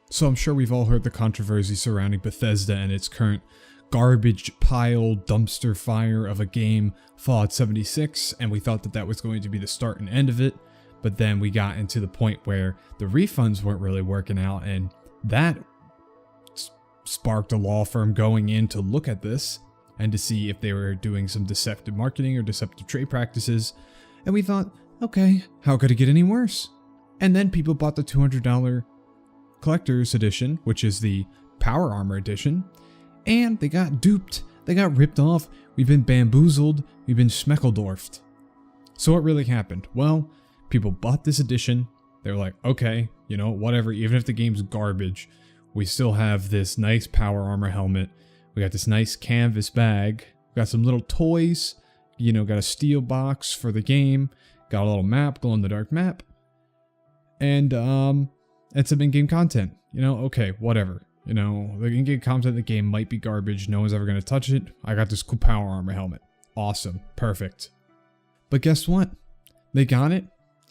So I'm sure we've all heard the controversy surrounding Bethesda and its current garbage pile dumpster fire of a game, Fallout 76, and we thought that that was going to be the start and end of it, but then we got into the point where the refunds weren't really working out, and that sparked a law firm going in to look at this and to see if they were doing some deceptive marketing or deceptive trade practices, and we thought, okay, how could it get any worse? And then people bought the $200 collector's edition, which is the Power Armor edition, and they got duped, they got ripped off, we've been bamboozled, we've been schmeckeldorfed. So what really happened? Well, people bought this edition, they were like, okay, you know, whatever, even if the game's garbage, we still have this nice Power Armor helmet, we got this nice canvas bag, we got some little toys, you know, got a steel box for the game, got a little map, glow-in-the-dark map, and some in-game content, you know, okay, whatever. You know, the in-game content in the game might be garbage, no one's ever going to touch it. I got this cool Power Armor helmet. Awesome. Perfect. But guess what? They got it.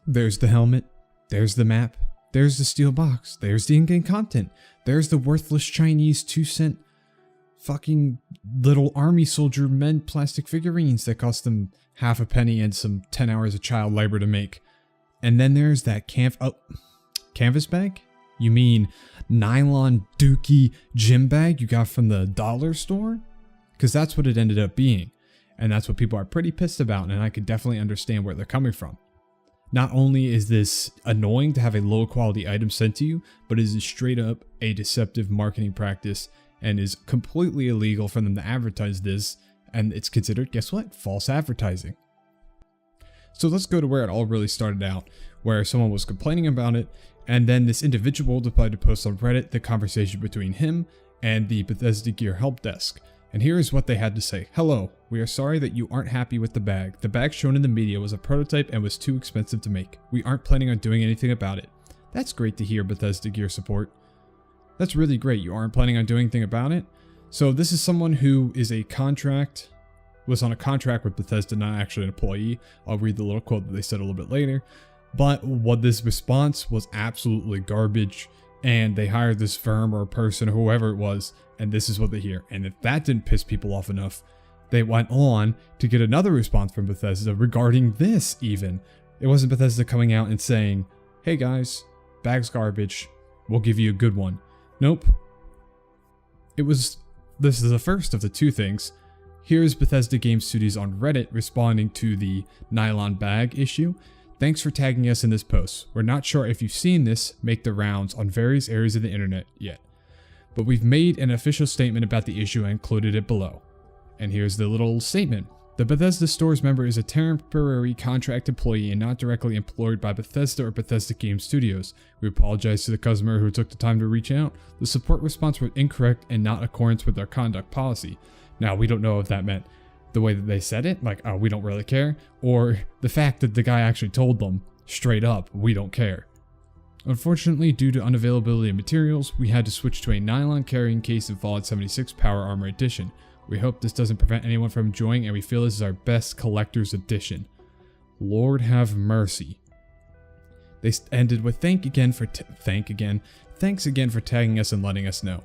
There's the helmet. There's the map. There's the steel box. There's the in-game content. There's the worthless Chinese 2-cent fucking little army soldier men plastic figurines that cost them half a penny and some 10 hours of child labor to make. And then there's that canvas bag? You mean nylon dookie gym bag you got from the dollar store? Because that's what it ended up being. And that's what people are pretty pissed about, and I could definitely understand where they're coming from. Not only is this annoying to have a low quality item sent to you, but it is straight up a deceptive marketing practice and is completely illegal for them to advertise this, and it's considered, guess what? False advertising. So let's go to where it all really started out, where someone was complaining about it, and then this individual decided to post on Reddit the conversation between him and the Bethesda Gear help desk. And here is what they had to say. Hello, we are sorry that you aren't happy with the bag. The bag shown in the media was a prototype and was too expensive to make. We aren't planning on doing anything about it. That's great to hear, Bethesda Gear support. That's really great. You aren't planning on doing anything about it? So this is someone who is was on a contract with Bethesda, not actually an employee. I'll read the little quote that they said a little bit later. But what this response was absolutely garbage, and they hired this firm or person or whoever it was, and this is what they hear. And if that didn't piss people off enough, they went on to get another response from Bethesda regarding this even. It wasn't Bethesda coming out and saying, hey guys, bag's garbage, we'll give you a good one. Nope. This is the first of the two things. Here's Bethesda Game Studios on Reddit responding to the nylon bag issue. Thanks for tagging us in this post. We're not sure if you've seen this make the rounds on various areas of the internet yet, but we've made an official statement about the issue and included it below. And here's the little statement. The Bethesda Stores member is a temporary contract employee and not directly employed by Bethesda or Bethesda Game Studios. We apologize to the customer who took the time to reach out. The support response was incorrect and not in accordance with our conduct policy. Now, we don't know if that meant the way that they said it, like, oh, we don't really care, or the fact that the guy actually told them straight up, we don't care. Unfortunately, due to unavailability of materials, we had to switch to a nylon carrying case in Fallout 76 Power Armor Edition. We hope this doesn't prevent anyone from enjoying, and we feel this is our best collector's edition. Lord have mercy. They ended with thanks again for tagging us and letting us know.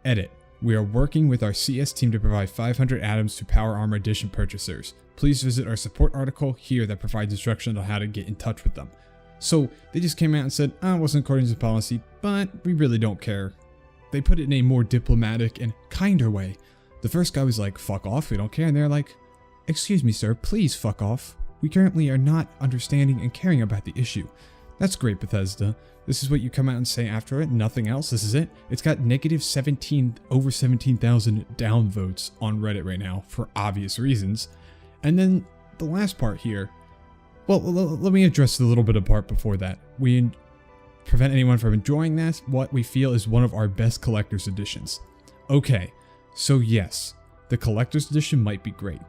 Edit. We are working with our CS team to provide 500 atoms to Power Armor Edition purchasers. Please visit our support article here that provides instructions on how to get in touch with them. So they just came out and said, it wasn't according to policy, but we really don't care. They put it in a more diplomatic and kinder way. The first guy was like, fuck off, we don't care. And they're like, excuse me, sir, please fuck off. We currently are not understanding and caring about the issue. That's great, Bethesda. This is what you come out and say after it, nothing else. This is it. It's got over 17,000 downvotes on Reddit right now for obvious reasons. And then the last part here. Well, let me address the little bit of part before that. We prevent anyone from enjoying this, what we feel is one of our best collector's editions. Okay, so yes, the collector's edition might be great.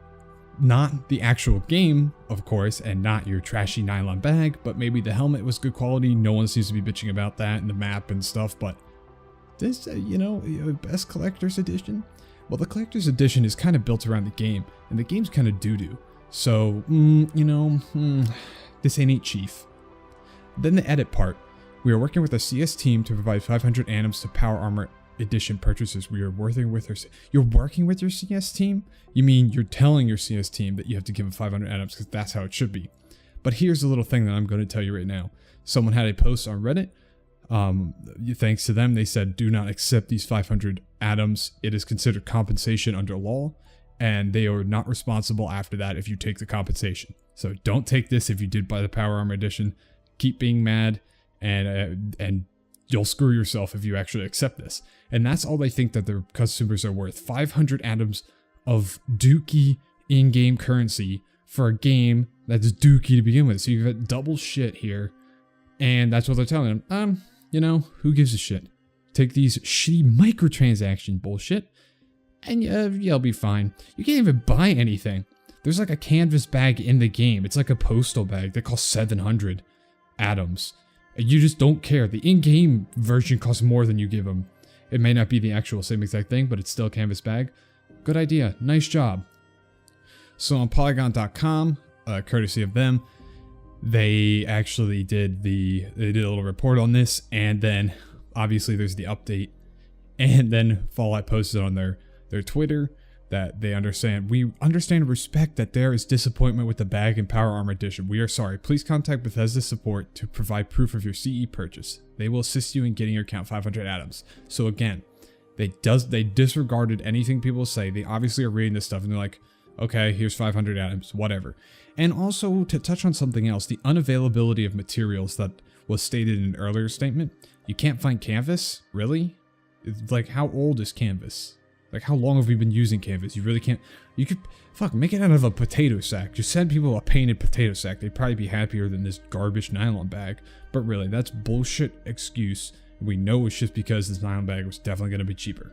Not the actual game, of course, and not your trashy nylon bag, but maybe the helmet was good quality. No one seems to be bitching about that, and the map and stuff, but this, best collector's edition? Well, the collector's edition is kind of built around the game, and the game's kind of doo-doo. So, this ain't it, chief. Then the edit part. We are working with a CS team to provide 500 atoms to Power Armor Edition purchasers. We are working with You're working with your CS team? You mean you're telling your CS team that you have to give them 500 atoms because that's how it should be. But here's a little thing that I'm going to tell you right now. Someone had a post on Reddit. Thanks to them, they said, do not accept these 500 atoms. It is considered compensation under law, and they are not responsible after that if you take the compensation. So don't take this if you did buy the Power Armor Edition. Keep being mad, and you'll screw yourself if you actually accept this. And that's all they think that their customers are worth. 500 atoms of dookie in-game currency for a game that's dookie to begin with. So you've got double shit here, and that's what they're telling them. You know, who gives a shit? Take these shitty microtransaction bullshit, and you'll be fine. You can't even buy anything. There's like a canvas bag in the game. It's like a postal bag that costs 700 atoms. And you just don't care. The in-game version costs more than you give them. It may not be the actual same exact thing, but it's still a canvas bag. Good idea. Nice job. So on Polygon.com, courtesy of them, they actually did a little report on this, and then obviously there's the update, and then Fallout posted on their Twitter that we understand and respect that there is disappointment with the bag and Power Armor Edition. We are sorry. Please contact Bethesda support to provide proof of your CE purchase. They will assist you in getting your account 500 atoms. So again, they disregarded anything people say. They obviously are reading this stuff and they're like, okay, here's 500 atoms, whatever. And also, to touch on something else, the unavailability of materials that was stated in an earlier statement. You can't find canvas? Really? It's like, how old is canvas? Like, how long have we been using canvas? You really can't... You could... Fuck, make it out of a potato sack. Just send people a painted potato sack. They'd probably be happier than this garbage nylon bag. But really, that's bullshit excuse. We know it's just because this nylon bag was definitely going to be cheaper.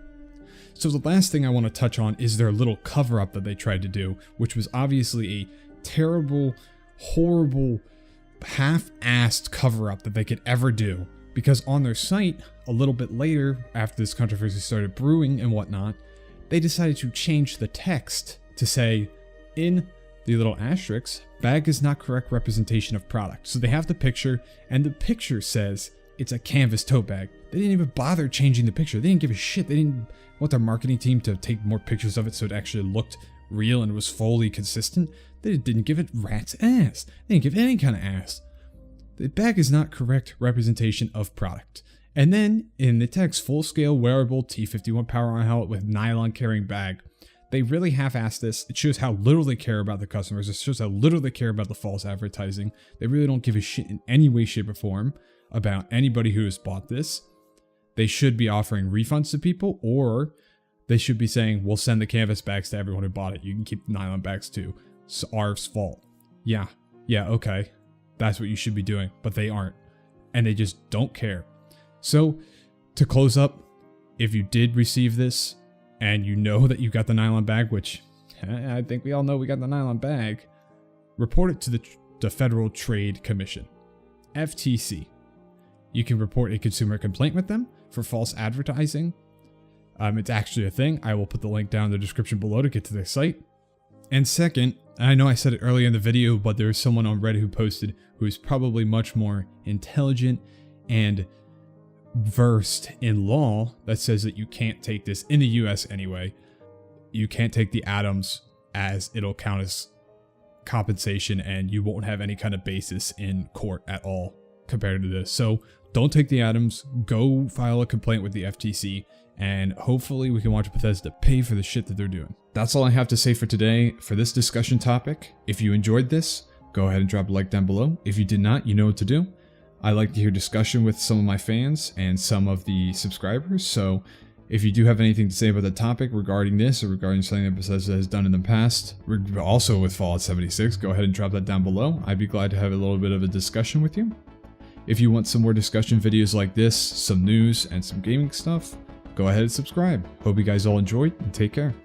So the last thing I want to touch on is their little cover-up that they tried to do, which was obviously a terrible, horrible, half-assed cover-up that they could ever do. Because on their site, a little bit later, after this controversy started brewing and whatnot, they decided to change the text to say, in the little asterisks, bag is not correct representation of product. So they have the picture, and the picture says it's a canvas tote bag. They didn't even bother changing the picture. They didn't give a shit. They didn't want their marketing team to take more pictures of it so it actually looked real and was fully consistent. They didn't give it rat's ass. They didn't give any kind of ass. The bag is not correct representation of product. And then in the text, full-scale wearable T51 power armor helmet with nylon carrying bag. They really half-assed this. It shows how little they care about the customers. It shows how little they care about the false advertising. They really don't give a shit in any way, shape, or form about anybody who has bought this. They should be offering refunds to people, or they should be saying, we'll send the canvas bags to everyone who bought it. You can keep the nylon bags too. It's our fault. Yeah, okay. That's what you should be doing, but they aren't. And they just don't care. So, to close up, if you did receive this, and you know that you got the nylon bag, which I think we all know we got the nylon bag, report it to the Federal Trade Commission, FTC. You can report a consumer complaint with them for false advertising. It's actually a thing. I will put the link down in the description below to get to their site. And second, I know I said it earlier in the video, but there's someone on Reddit who posted who is probably much more intelligent and versed in law that says that you can't take this, in the US anyway, you can't take the atoms as it'll count as compensation and you won't have any kind of basis in court at all compared to this. So don't take the atoms, go file a complaint with the FTC, and hopefully we can watch Bethesda pay for the shit that they're doing. That's all I have to say for today for this discussion topic. If you enjoyed this, go ahead and drop a like down below. If you did not, you know what to do. I like to hear discussion with some of my fans and some of the subscribers, so if you do have anything to say about the topic regarding this or regarding something that Bethesda has done in the past, also with Fallout 76, go ahead and drop that down below. I'd be glad to have a little bit of a discussion with you. If you want some more discussion videos like this, some news, and some gaming stuff, go ahead and subscribe. Hope you guys all enjoyed, and take care.